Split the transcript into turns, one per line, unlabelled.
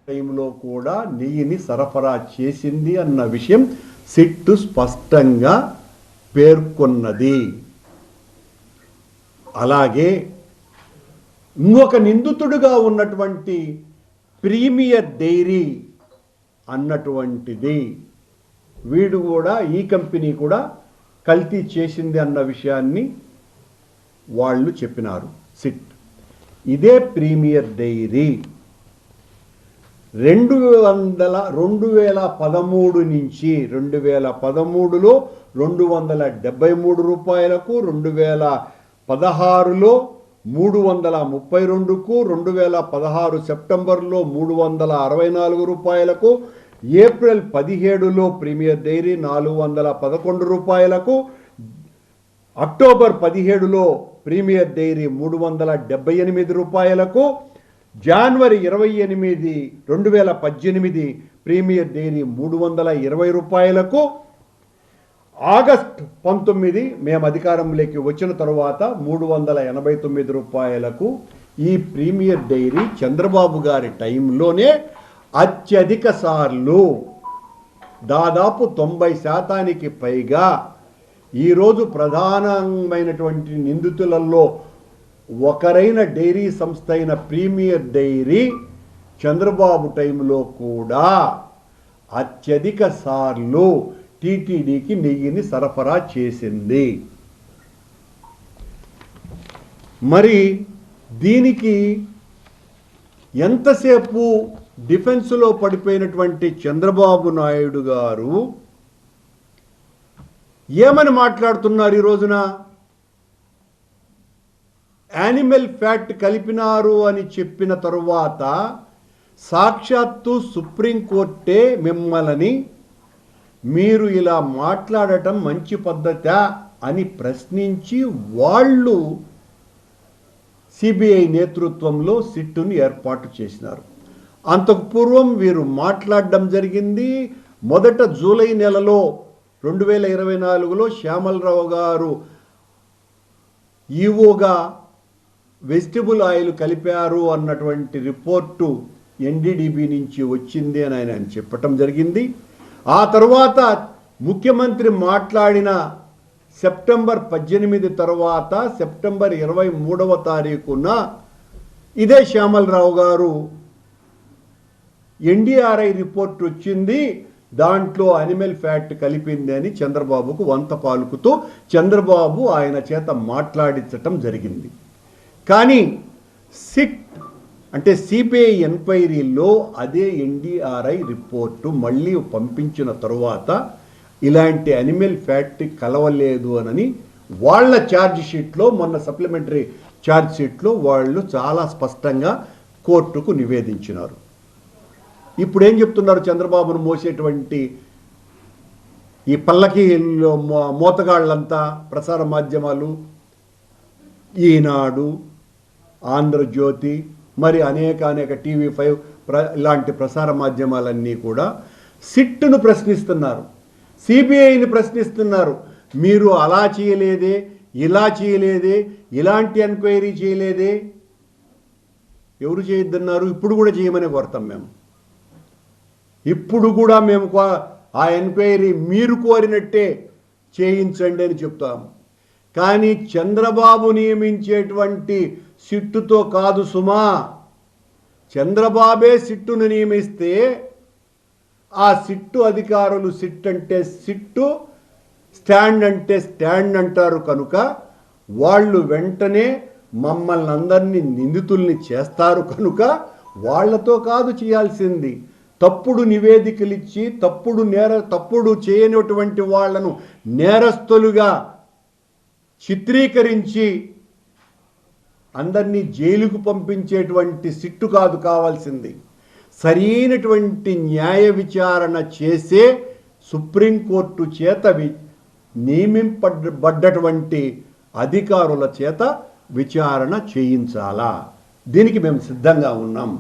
టైంలో కూడా నెయ్యిని సరఫరా చేసింది అన్న విషయం సిట్ స్పష్టంగా పేర్కొన్నది. అలాగే ఇంకొక నిందితుడుగా ఉన్నటువంటి ప్రీమియర్ డైరీ అన్నటువంటిది వీడు కూడా ఈ కంపెనీ కూడా కల్తీ చేసింది అన్న విషయాన్ని వాళ్ళు చెప్పినారు సిట్. ఇదే ప్రీమియర్ డైరీ 2013 నుంచి 2013లో 273 రూపాయలకు, 2016లో 332కు, 2016 సెప్టెంబర్లో 364 రూపాయలకు, ఏప్రిల్ 17లో ప్రీమియర్ డైరీ 411 రూపాయలకు, అక్టోబర్ 17లో ప్రీమియర్ డైరీ 378 రూపాయలకు, జనవరి 28, 2018 ప్రీమియర్ డైరీ 320 రూపాయలకు, ఆగస్ట్ 19 మేము అధికారంలోకి వచ్చిన తర్వాత 389 రూపాయలకు ఈ ప్రీమియర్ డైరీ చంద్రబాబు గారి టైంలోనే అత్యధిక సార్లు దాదాపు 90% పైగా ఈరోజు ప్రధానమైనటువంటి నిందితులలో ఒకరైన డైరీ సంస్థ అయిన ప్రీమియర్ డైరీ చంద్రబాబు టైంలో కూడా అత్యధిక సార్లు టీటీడీకి నెయ్యిని సరఫరా చేసింది. మరి దీనికి ఎంతసేపు డిఫెన్స్లో పడిపోయినటువంటి చంద్రబాబు నాయుడు గారు ఏమని మాట్లాడుతున్నారు ఈ రోజున? యానిమల్ ఫ్యాట్ కలిపినారు అని చెప్పిన తరువాత సాక్షాత్తు సుప్రీంకోర్టే మిమ్మల్ని మీరు ఇలా మాట్లాడటం మంచి పద్ధతా అని ప్రశ్నించి వాళ్ళు సిబిఐ నేతృత్వంలో సిట్టును ఏర్పాటు చేసినారు. అంతకు పూర్వం వీరు మాట్లాడడం జరిగింది. మొదట జూలై నెలలో 2024లో శ్యామలరావు గారు ఈవోగా వెజిటబుల్ ఆయిల్ కలిపారు అన్నటువంటి రిపోర్టు ఎన్డీడీబీ నుంచి వచ్చింది అని ఆయన చెప్పటం జరిగింది. ఆ తర్వాత ముఖ్యమంత్రి మాట్లాడిన సెప్టెంబర్ 18 తర్వాత సెప్టెంబర్ 23వ తారీఖున ఇదే శ్యామలరావు గారు ఎన్డీఆర్ఐ రిపోర్ట్ వచ్చింది, దాంట్లో అనిమల్ ఫ్యాట్ కలిపింది అని చంద్రబాబుకు వంత పాలుకుతూ చంద్రబాబు ఆయన చేత మాట్లాడించటం జరిగింది. కానీ సిట్ అంటే సిబిఐ ఎంక్వైరీలో అదే ఎన్డీఆర్ఐ రిపోర్టు మళ్ళీ పంపించిన తరువాత ఇలాంటి అనిమల్ ఫ్యాట్ కలవలేదు అని వాళ్ళ ఛార్జ్ షీట్లో, మొన్న సప్లిమెంటరీ ఛార్జ్ షీట్లో వాళ్ళు చాలా స్పష్టంగా కోర్టుకు నివేదించినారు. ఇప్పుడు ఏం చెప్తున్నారు? చంద్రబాబును మోసేటువంటి ఈ పల్లకీలో మోతగాళ్ళంతా ప్రసార మాధ్యమాలు, ఈనాడు, ఆంధ్రజ్యోతి, మరి అనేక TV5 ఇలాంటి ప్రసార మాధ్యమాలన్నీ కూడా సిట్ను ప్రశ్నిస్తున్నారు, సిబిఐని ప్రశ్నిస్తున్నారు. మీరు అలా చేయలేదే, ఇలా చేయలేదే, ఇలాంటి ఎంక్వైరీ చేయలేదే. ఎవరు చేయొద్దన్నారు? ఇప్పుడు కూడా చేయమని కోరుతాం మేము. ఇప్పుడు కూడా మేము ఆ ఎంక్వైరీ మీరు కోరినట్టే చేయించండి అని చెప్తాము. కానీ చంద్రబాబు నియమించేటువంటి సిట్టుతో కాదు సుమా. చంద్రబాబే సిట్టును నియమిస్తే ఆ సిట్టు అధికారులు సిట్ అంటే సిట్టు, స్టాండ్ అంటే స్టాండ్ అంటారు కనుక వాళ్ళు వెంటనే మమ్మల్ని అందరినీ నిందితుల్ని చేస్తారు కనుక వాళ్లతో కాదు చేయాల్సింది. తప్పుడు నివేదికలు ఇచ్చి తప్పుడు చేయనటువంటి వాళ్లను నేరస్తులుగా చిత్రీకరించి అందరినీ జైలుకు పంపించేటువంటి సిట్టు కాదు కావాల్సింది. సరైనటువంటి న్యాయ విచారణ చేసే సుప్రీంకోర్టు చేత నియమింపబడ్డటువంటి అధికారుల చేత విచారణ చేయించాలా? దీనికి మేము సిద్ధంగా ఉన్నాం.